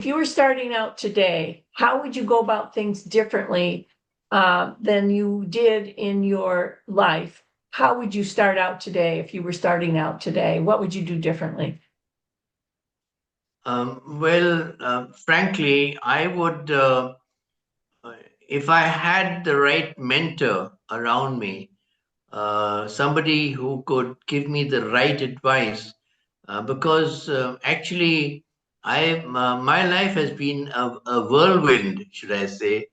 If you were starting out today, how would you go about things differently than you did in your life? How would you start out today if you were starting out today? What would you do differently? Frankly, I would, if I had the right mentor around me, somebody who could give me the right advice, because actually, my life has been a whirlwind, should I say,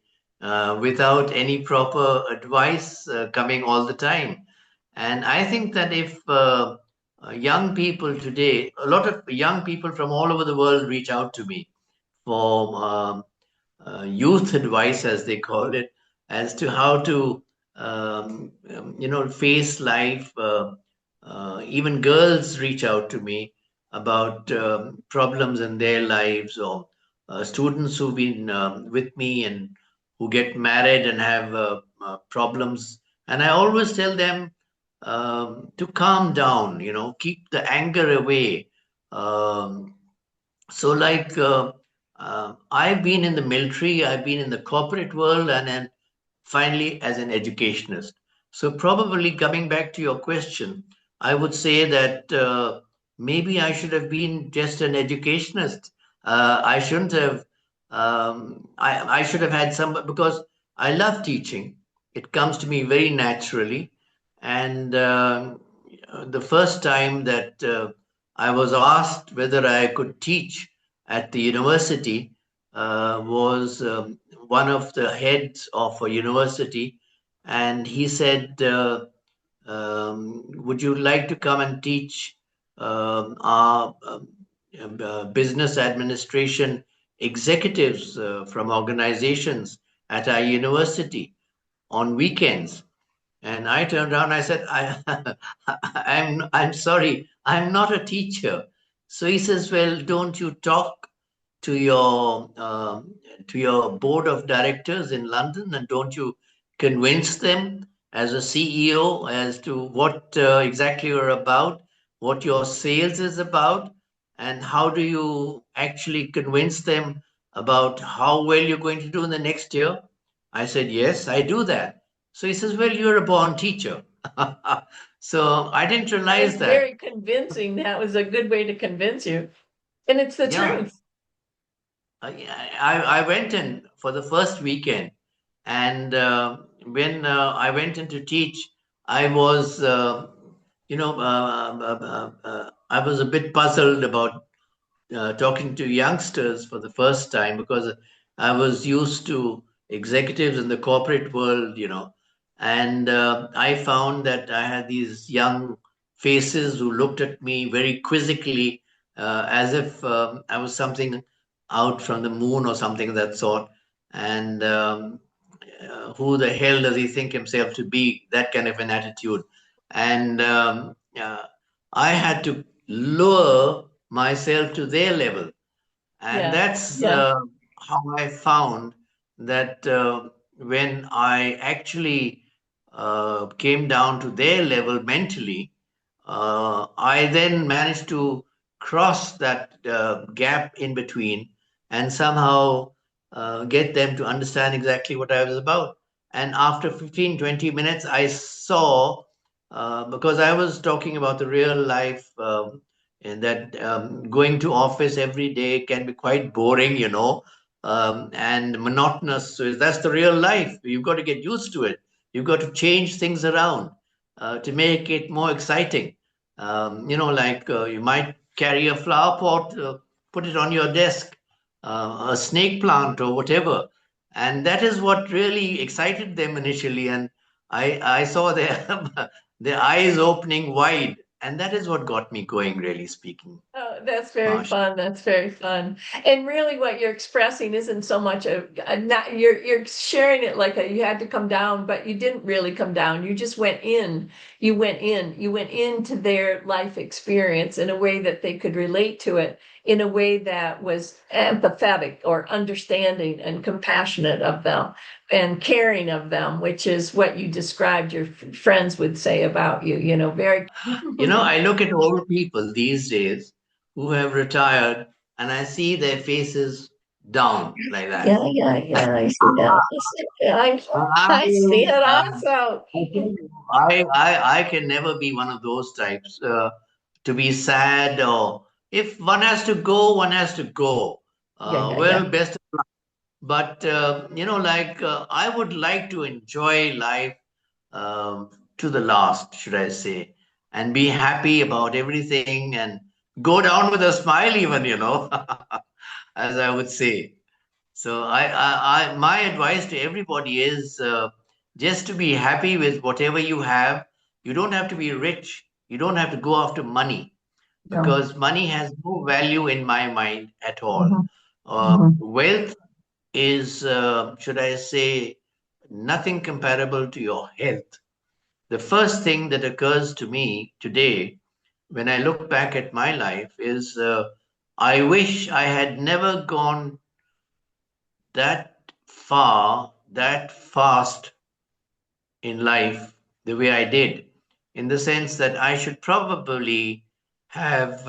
without any proper advice coming all the time. And I think that if young people today, a lot of young people from all over the world reach out to me for youth advice, as they call it, as to how to, face life. Even girls reach out to me about problems in their lives, or students who've been with me and who get married and have problems. And I always tell them to calm down, keep the anger away. Um, I've been in the military, I've been in the corporate world, and then finally as an educationist. So, probably coming back to your question, I would say that maybe I should have been just an educationist. I shouldn't have, I should have had some, because I love teaching. It comes to me very naturally. And the first time that I was asked whether I could teach at the university was one of the heads of a university, and he said, "Would you like to come and teach our business administration executives from organizations at our university on weekends?" And I turned around. I said, I'm sorry, I'm not a teacher." So he says, "Well, don't you talk to your board of directors in London, and don't you convince them as a CEO as to what exactly you're about, what your sales is about, and how do you actually convince them about how well you're going to do in the next year?" I said, "Yes, I do that." So he says, "Well, you're a born teacher." So I didn't That was realize that. very convincing. That was a good way to convince you. And it's the Yeah, truth. yeah, I went in for the first weekend, and when I went in to teach, I was, I was a bit puzzled about talking to youngsters for the first time, because I was used to executives in the corporate world, and I found that I had these young faces who looked at me very quizzically, as if I was something out from the moon or something of that sort. And who the hell does he think himself to be? That kind of an attitude. And I had to lower myself to their level. And Yeah. that's Yeah. how I found that when I actually came down to their level mentally, I then managed to cross that gap in between and somehow get them to understand exactly what I was about. And after 15, 20 minutes, I saw, because I was talking about the real life, and that going to office every day can be quite boring, and monotonous. So that's the real life. You've got to get used to it. You've got to change things around to make it more exciting. Like you might carry a flower pot, put it on your desk, a snake plant or whatever. And that is what really excited them initially. And I saw their, their eyes opening wide. And that is what got me going, really speaking, Oh, that's very Marsh. fun. That's very fun. And really what you're expressing isn't so much a not you're sharing it like you had to come down, but you didn't really come down. You just went in. You went into their life experience in a way that they could relate to it, in a way that was empathetic or understanding and compassionate of them and caring of them, which is what you described your friends would say about you, very I look at old people these days who have retired, and I see their faces down like that. Yeah. I see that. I see it also. I can never be one of those types to be sad, or if one has to go, one has to go. Yeah. Well, best. But I would like to enjoy life to the last, should I say, and be happy about everything and go down with a smile, even, as I would say. So my advice to everybody is just to be happy with whatever you have. You don't have to be rich. You don't have to go after money, No. because money has no value in my mind at all. Mhm, mhm. Wealth is, should I say, nothing comparable to your health. The first thing that occurs to me today when I look back at my life is I wish I had never gone that far, that fast in life the way I did, in the sense that I should probably have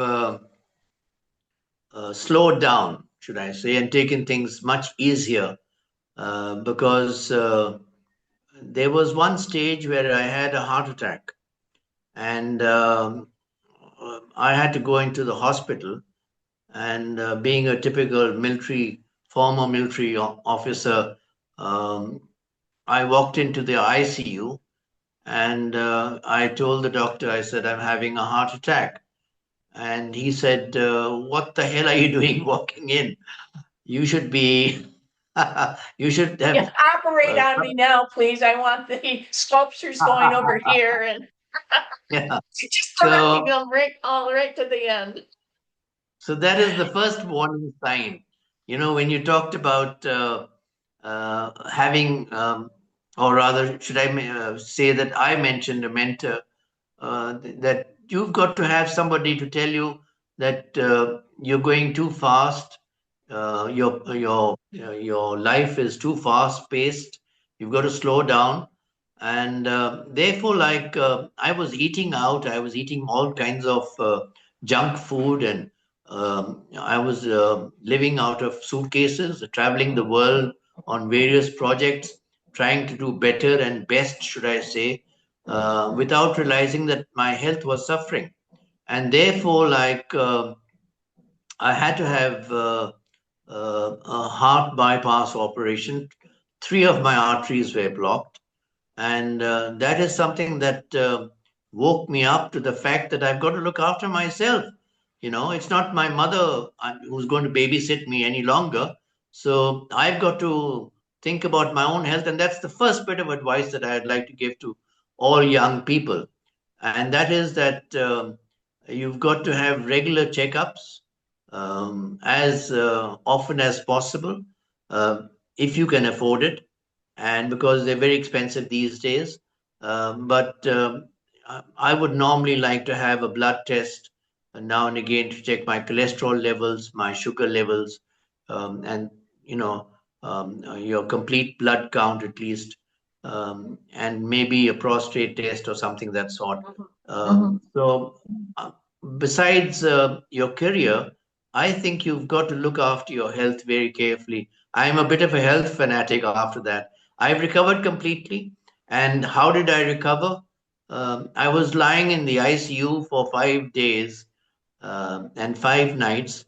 slowed down, should I say, and taken things much easier because there was one stage where I had a heart attack, and I had to go into the hospital. And being a typical former military officer, um, I walked into the ICU, and I told the doctor, I said, I'm having a heart attack. And he said, what the hell are you doing walking in? You should be, you should Yeah, have. operate on me now, please. I want the sculptures going over here and Yeah. just talking So, them right to the end. so that is the first warning sign. When you talked about having, or rather, should I say that I mentioned a mentor, that you've got to have somebody to tell you that you're going too fast. Your life is too fast paced. You've got to slow down, and therefore, like I was eating out, I was eating all kinds of junk food, and I was living out of suitcases, traveling the world on various projects, trying to do better and best, should I say, without realizing that my health was suffering. And therefore, like I had to have a heart bypass operation. Three of my arteries were blocked. And that is something that woke me up to the fact that I've got to look after myself. It's not my mother who's going to babysit me any longer. So I've got to think about my own health. And that's the first bit of advice that I'd like to give to all young people. And that is that you've got to have regular checkups as often as possible, uh, if you can afford it, and because they're very expensive these days. But I would normally like to have a blood test now and again to check my cholesterol levels, my sugar levels, and you know your complete blood count at least, and maybe a prostate test or something that sort. Mhm. So, besides your career, I think you've got to look after your health very carefully. I'm a bit of a health fanatic after that. I've recovered completely. And how did I recover? I was lying in the ICU for 5 days and 5 nights.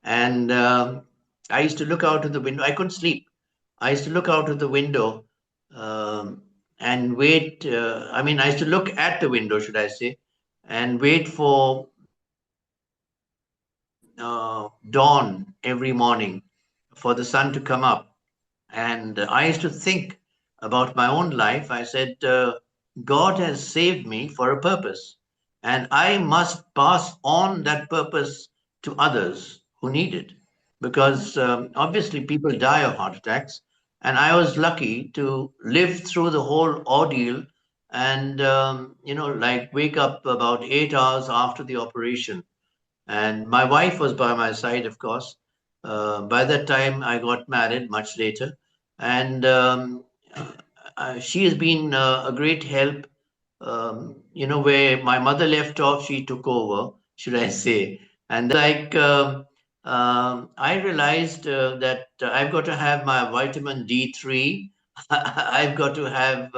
And I used to look out of the window. I couldn't sleep. I used to look out of the window um, and wait. I mean, I used to look at the window, should I say, and wait for dawn every morning, for the sun to come up. And I used to think about my own life. I said, God has saved me for a purpose, and I must pass on that purpose to others who need it. Because obviously, people die of heart attacks. And I was lucky to live through the whole ordeal and, like wake up about 8 hours after the operation. And my wife was by my side, of course. By that time, I got married much later, and she has been a great help. Where my mother left off, she took over, should I say? And like I realized that I've got to have my vitamin D3. I've got to have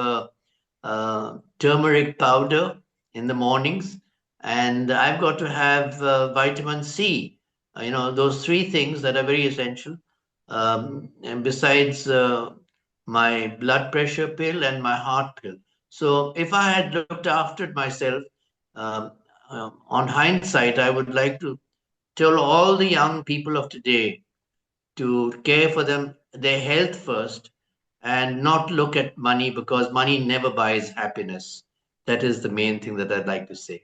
turmeric powder in the mornings, and I've got to have vitamin C. Those three things that are very essential. And besides my blood pressure pill and my heart pill. So if I had looked after myself, um, on hindsight, I would like to tell all the young people of today to care for their health first, and not look at money, because money never buys happiness. That is the main thing that I'd like to say.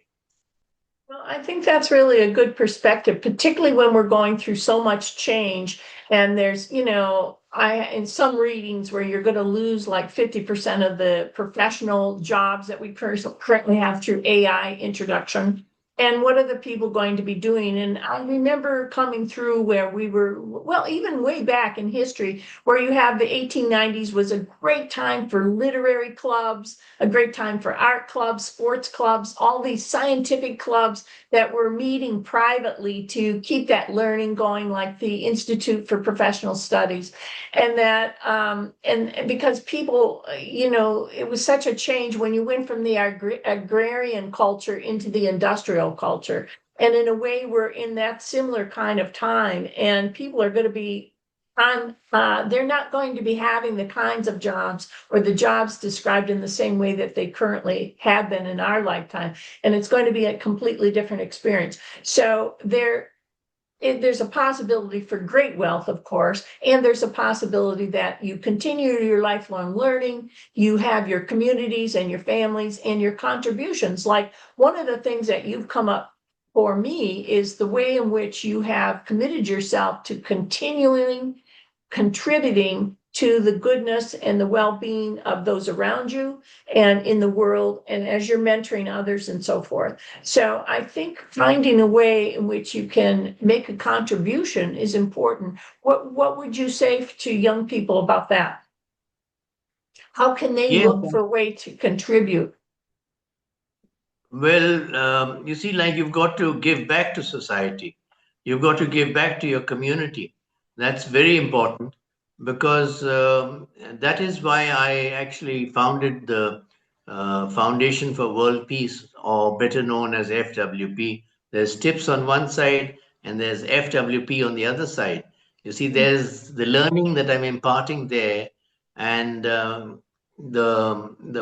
Well, I think that's really a good perspective, particularly when we're going through so much change. And there's, in some readings where you're going to lose like 50% of the professional jobs that we currently have through AI introduction. And what are the people going to be doing? And I remember coming through where we were, well, even way back in history, where you have the 1890s was a great time for literary clubs, a great time for art clubs, sports clubs, all these scientific clubs that were meeting privately to keep that learning going, like the Institute for Professional Studies. And that, and because people, it was such a change when you went from the agrarian culture into the industrial culture. And in a way, we're in that similar kind of time, and people are going to be they're not going to be having the kinds of jobs or the jobs described in the same way that they currently have been in our lifetime. And it's going to be a completely different experience. So there's a possibility for great wealth, of course, and there's a possibility that you continue your lifelong learning, you have your communities and your families and your contributions. Like one of the things that you've come up for me is the way in which you have committed yourself to continuing contributing to the goodness and the well-being of those around you and in the world, and as you're mentoring others and so forth. So I think finding a way in which you can make a contribution is important. What would you say to young people about that? How can they Yes. look for a way to contribute? Well, you see, like, you've got to give back to society. You've got to give back to your community. That's very important, because that is why I actually founded the Foundation for World Peace, or better known as FWP. There's TIPS on one side and there's FWP on the other side. You see, there's the learning that I'm imparting there, and the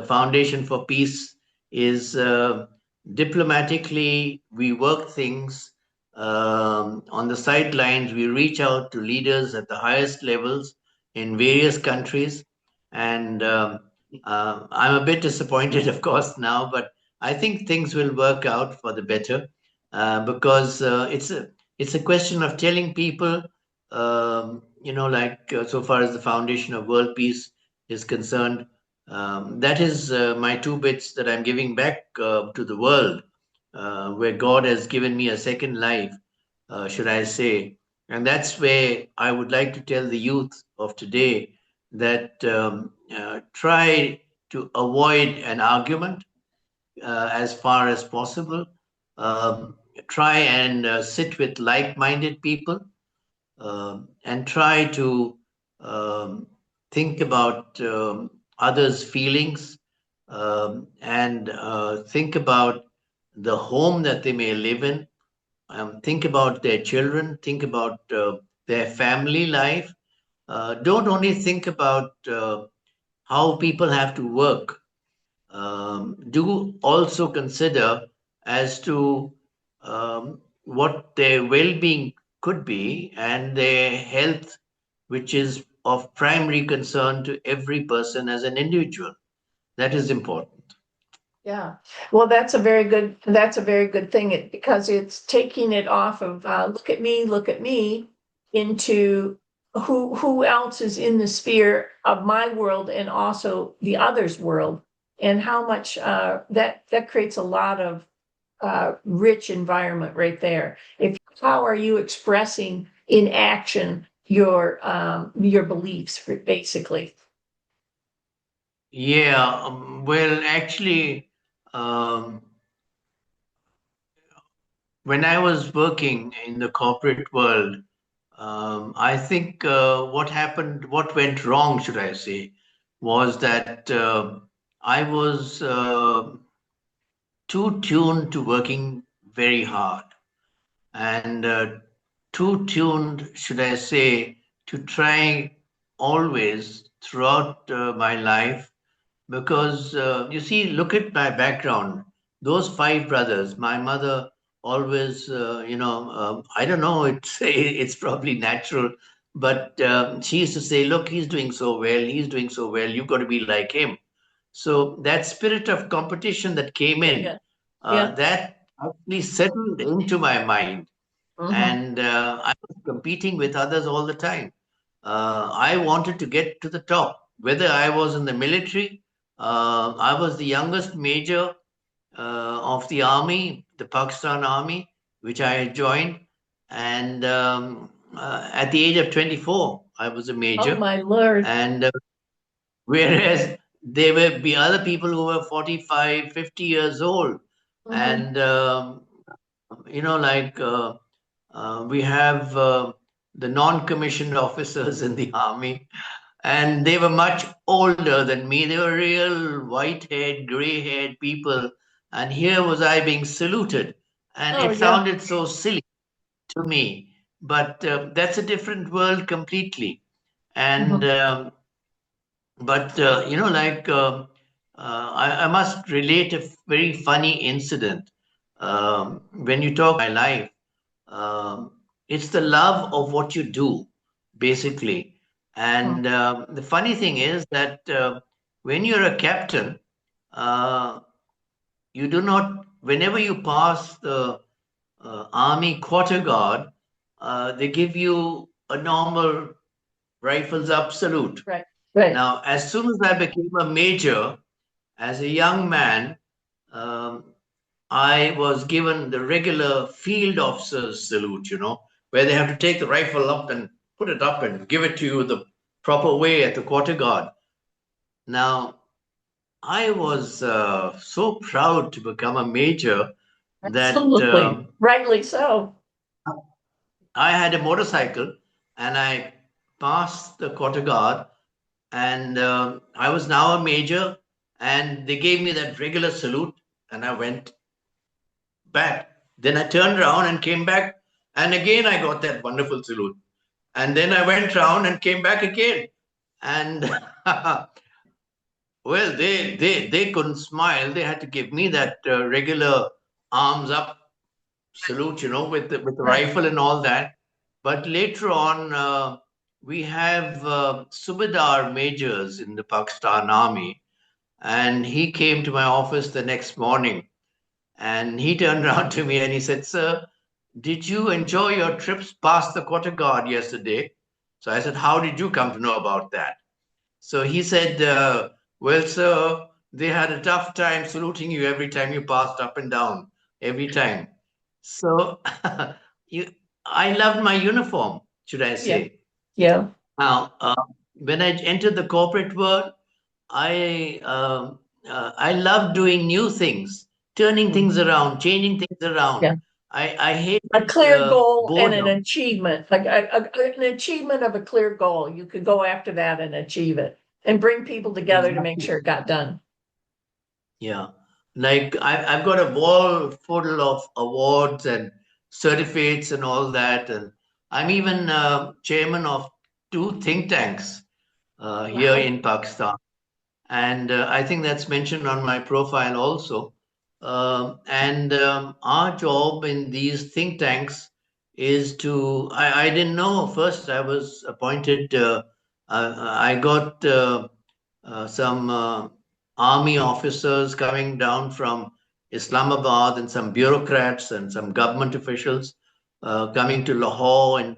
Foundation for Peace is diplomatically, we work things on the sidelines. We reach out to leaders at the highest levels in various countries. And I'm a bit disappointed, of course, now, but I think things will work out for the better, because it's a question of telling people, so far as the Foundation of World Peace is concerned, that is my two bits that I'm giving back to the world, where God has given me a second life, should I say. And that's where I would like to tell the youth of today that try to avoid an argument as far as possible. Um, Try and sit with like minded people, and try to um, think about others' feelings, and think about the home that they may live in, think about their children, think about their family life. Don't only think about how people have to work. Do also consider as to what their well-being could be, and their health, which is of primary concern to every person as an individual. That is important. Yeah, well, that's a very good thing, because it's taking it off of look at me into who else is in the sphere of my world and also the other's world, and how much that creates a lot of rich environment right there. If how are you expressing in action your beliefs, basically? Yeah, well, actually, um, when I was working in the corporate world, I think what went wrong, should I say, was that I was too tuned to working very hard and too tuned, should I say, to try always throughout my life. Because you see, look at my background. Those five brothers, my mother always, I don't know, it's probably natural, but she used to say, "Look, he's doing so well. He's doing so well. You've got to be like him." So that spirit of competition that came in, Yeah. Yeah. that actually settled into my mind, Hmm. and I was competing with others all the time. I wanted to get to the top, whether I was in the military. I was the youngest major of the army, the Pakistan Army, which I had joined, and at the age of 24, I was a Oh major, my Lord. and whereas there will be other people who were 45, 50 years old, Hmm. and like we have the non-commissioned officers in the army, and they were much older than me. They were real white-haired, gray-haired people, and here was I being saluted, and Oh it yeah. sounded so silly to me. But that's a different world completely, and Hmm. but I must relate a very funny incident. When you talk my life, um, it's the love of what you do, basically. And the funny thing is that when you're a captain, uh, you do not, whenever you pass the army quarter guard, they give you a normal rifles up salute. Right. Right. Now, as soon as I became a major, as a young man, um, I was given the regular field officer's salute, where they have to take the rifle up and put it up and give it to you the proper way at the quarter guard. Now, I was so proud to become a major that Absolutely. Rightly so. I had a motorcycle and I passed the quarter guard, and I was now a major, and they gave me that regular salute, and I went back. Then I turned around and came back, and again I got that wonderful salute. And then I went round and came back again. And well, they couldn't smile. They had to give me that regular arms up salute, with the Right. rifle and all that. But later on, we have Subedar majors in the Pakistan Army, and he came to my office the next morning, and he turned around to me and he said, "Sir, did you enjoy your trips past the quarter guard yesterday?" So I said, "How did you come to know about that?" So he said, "Well, sir, they had a tough time saluting you every time you passed up and down, every time." So you, I loved my uniform, should I Yeah. say. Yeah. Now, when I entered the corporate world, I love doing new things, turning things Mhm. around, changing things around. Yeah. I A hated clear goal and an boredom. achievement, like an achievement of a clear goal. You could go after that and achieve it and bring people together to make Exactly. sure it got done. Yeah. Like I've got a wall full of awards and certificates and all that. And I'm even chairman of two think tanks here Wow. in Pakistan. And I think that's mentioned on my profile also. And our job in these think tanks is I didn't know first. I was appointed, I got some army officers coming down from Islamabad, and some bureaucrats and some government officials coming to Lahore and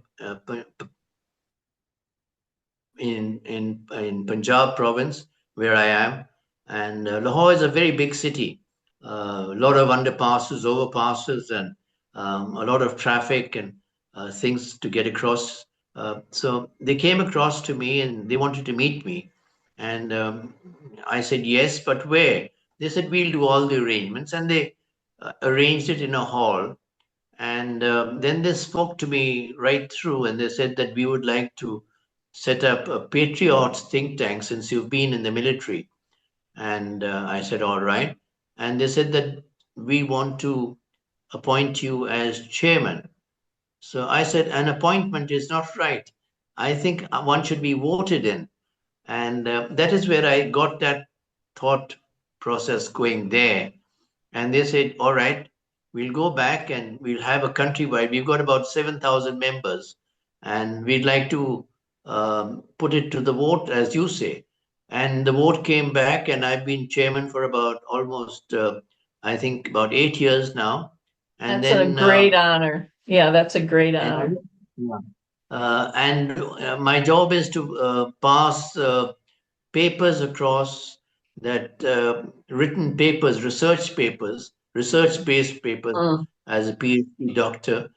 in Punjab province where I am, and Lahore is a very big city. A lot of underpasses, overpasses, and a lot of traffic and things to get across. So they came across to me and they wanted to meet me, and I said yes, but where? They said we'll do all the arrangements, and they arranged it in a hall. And then they spoke to me right through, and they said that we would like to set up a Patriots think tank since you've been in the military. And I said, all right. And they said that we want to appoint you as chairman. So I said, an appointment is not right. I think one should be voted in. And that is where I got that thought process going there. And they said, all right, we'll go back and we'll have a countrywide. We've got about 7,000 members, and we'd like to put it to the vote, as you say. And the vote came back, and I've been chairman for about almost, I think, about 8 years now. And That's a then, great honor. Yeah, that's a great and honor. my job is to pass papers across that written papers, research-based papers Mm, as a PhD doctor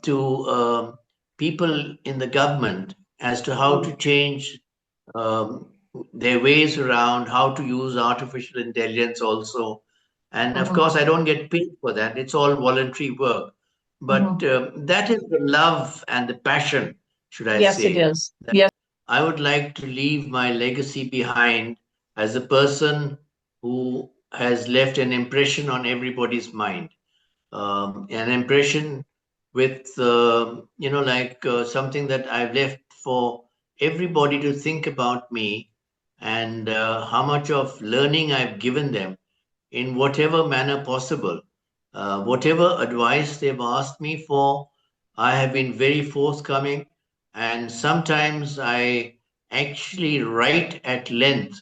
to people in the government as to how to change um, their ways around, how to use artificial intelligence also. And of mhm, course, I don't get paid for that. It's all voluntary work. But mhm. that is the love and the passion, should I Yes, it say, is. Yes. I would like to leave my legacy behind as a person who has left an impression on everybody's mind. An impression with, like something that I've left for everybody to think about me and how much of learning I've given them in whatever manner possible. Whatever advice they've asked me for, I have been very forthcoming. And sometimes I actually write at length.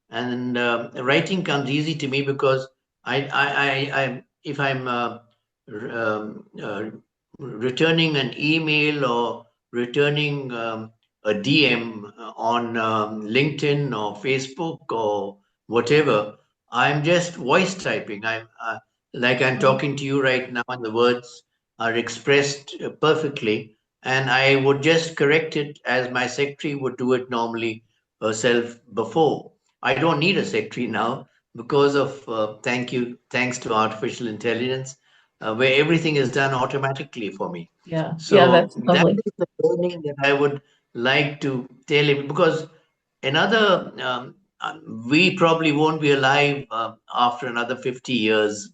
And writing comes easy to me because if I'm returning an email or returning a DM on LinkedIn or Facebook or whatever, I'm just voice typing. I'm like I'm Mhm. talking to you right now, and the words are expressed perfectly. And I would just correct it as my secretary would do it normally herself before. I don't need a secretary now because of thanks to artificial intelligence, where everything is done automatically for me. Yeah, yeah, So that's that lovely. is the learning that I would like to tell you because another we probably won't be alive after another 50 years,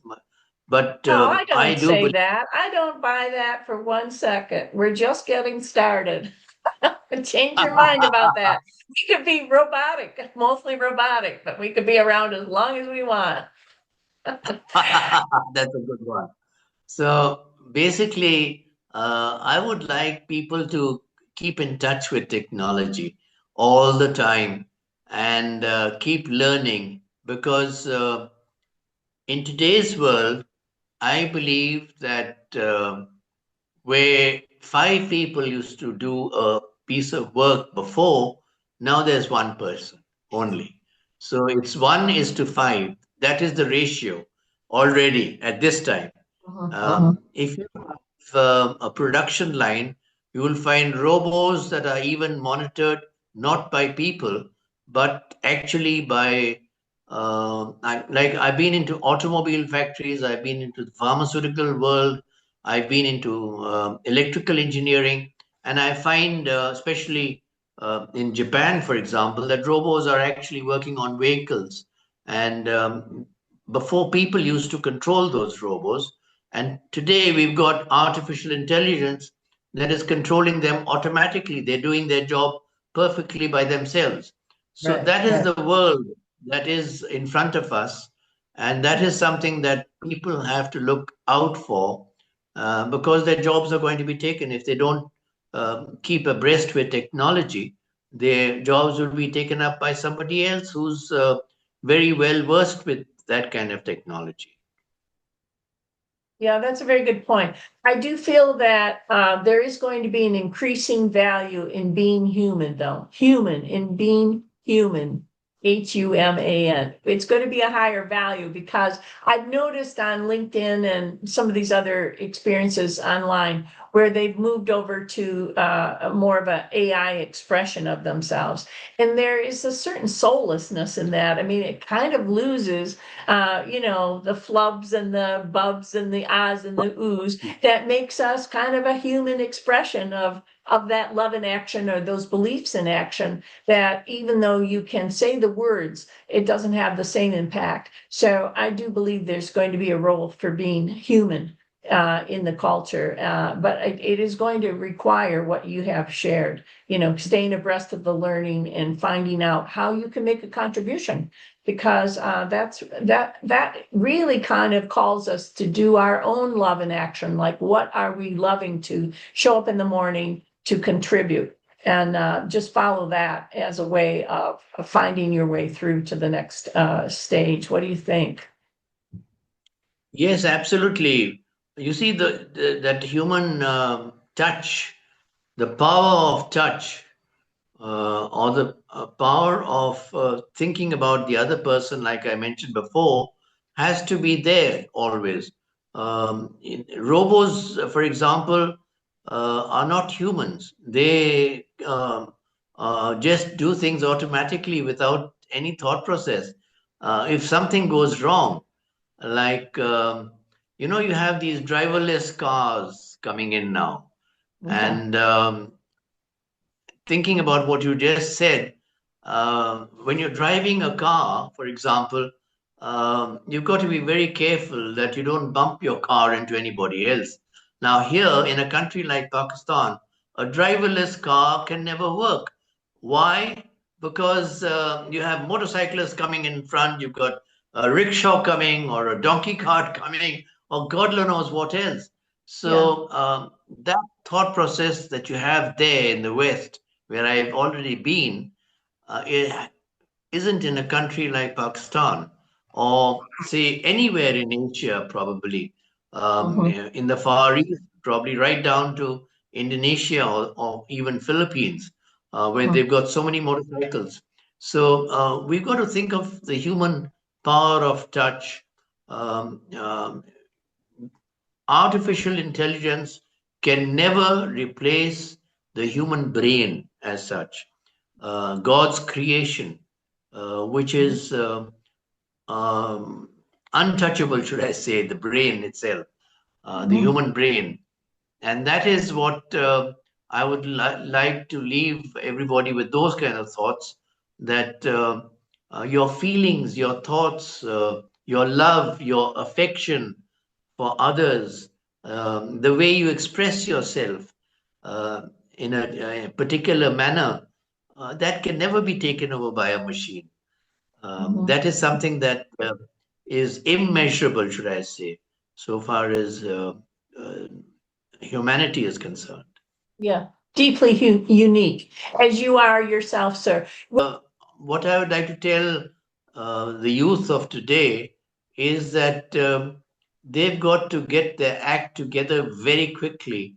but No, I I don't do say believe. that. I don't buy that for 1 second. We're just getting started. Change your mind about that. We could be robotic, mostly robotic, but we could be around as long as we want. That's a good one. So basically, I would like people to keep in touch with technology all the time and keep learning because in today's world, I believe that where five people used to do a piece of work before, now there's one person only. So it's 1:5. That is the ratio already at this time. Mhm, mhm. If you have a production line, you will find robots that are even monitored not by people, but actually by, like I've been into automobile factories, I've been into the pharmaceutical world, I've been into electrical engineering, and I find, especially in Japan, for example, that robots are actually working on vehicles. And before people used to control those robots, and today we've got artificial intelligence that is controlling them automatically. They're doing their job perfectly by themselves. So Right, that is right. the world that is in front of us. And that is something that people have to look out for because their jobs are going to be taken. If they don't keep abreast with technology, their jobs will be taken up by somebody else who's very well versed with that kind of technology. Yeah, that's a very good point. I do feel that there is going to be an increasing value in being human, though. Human, in being human, Human. It's going to be a higher value because I've noticed on LinkedIn and some of these other experiences online where they've moved over to more of an AI expression of themselves. And there is a certain soullessness in that. I mean, it kind of loses, the flubs and the bubs and the ahs and the oohs that makes us kind of a human expression of that love in action or those beliefs in action, that even though you can say the words, it doesn't have the same impact. So I do believe there's going to be a role for being human in the culture, but it is going to require what you have shared, staying abreast of the learning and finding out how you can make a contribution, because that really kind of calls us to do our own love in action. Like, what are we loving to show up in the morning to contribute? And just follow that as a way of finding your way through to the next stage. What do you think? Yes, absolutely. You see, that human touch, the power of touch, or the power of thinking about the other person, like I mentioned before, has to be there always. Robots, for example, are not humans. They just do things automatically without any thought process. If something goes wrong, like, you have these driverless cars coming in now. Okay. And thinking about what you just said, when you're driving a car, for example, you've got to be very careful that you don't bump your car into anybody else. Now, here in a country like Pakistan, a driverless car can never work. Why? Because you have motorcyclists coming in front, you've got a rickshaw coming, or a donkey cart coming, or God knows what else. Yeah. So that thought process that you have there in the West, where I've already been, it isn't in a country like Pakistan, or say anywhere in Asia, probably, Mhm. in the Far East, probably right down to Indonesia, or even Philippines, where Mhm. they've got so many motorcycles. So we've got to think of the human power of touch. Um, um, Artificial intelligence can never replace the human brain as such. God's creation, which Mhm. is um, untouchable, should I say, the brain itself, the Mhm. human brain. And that is what I would like to leave everybody with, those kind of thoughts, that your feelings, your thoughts, your love, your affection for others, the way you express yourself uh, in a particular manner, that can never be taken over by a machine. Mhm. That is something that is immeasurable, should I say, so far as uh, humanity is concerned. Yeah. Deeply unique, as you are yourself, sir. What I would like to tell the youth of today is that they've got to get their act together very quickly,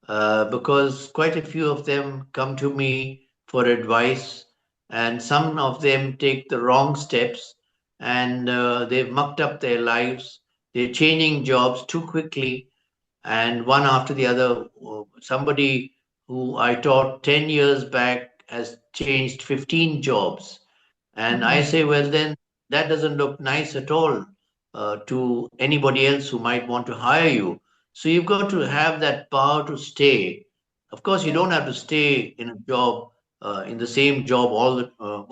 because quite a few of them come to me for advice, and some of them take the wrong steps, and they've mucked up their lives. They're changing jobs too quickly, and one after the other. Somebody who I taught 10 years back has changed 15 jobs. And I Mhm. say, well, then that doesn't look nice at all to anybody else who might want to hire you. So you've got to have that power to stay. Of course, you Yeah. don't have to stay in a job, in the same job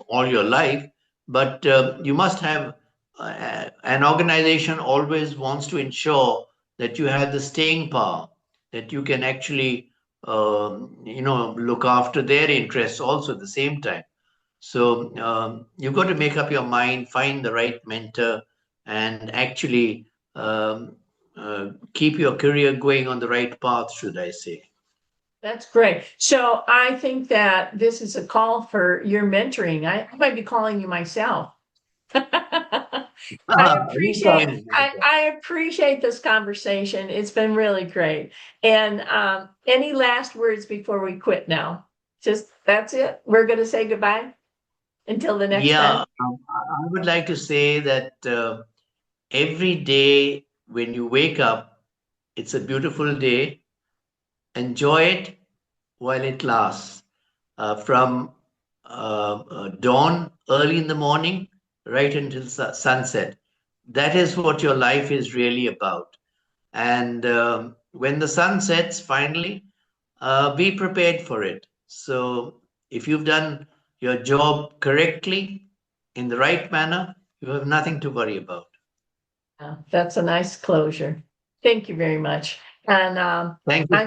all your life, but you must have an organization always wants to ensure that you have the staying power, that you can actually, look after their interests also at the same time. So you've got to make up your mind, find the right mentor, and actually keep your career going on the right path, should I say. That's great. So I think that this is a call for your mentoring. I might be calling you myself. I appreciate Anytime. I appreciate this conversation. It's been really great. And any last words before we quit now? Just that's it. We're going to say goodbye until the next Yeah, time. I would like to say that every day when you wake up, it's a beautiful day. enjoy it while it lasts, from dawn early in the morning right until sunset. That is what your life is really about. And when the sun sets, finally, be prepared for it. So if you've done your job correctly in the right manner, you have nothing to worry about. That's a nice closure. Thank you very much. And Thank you.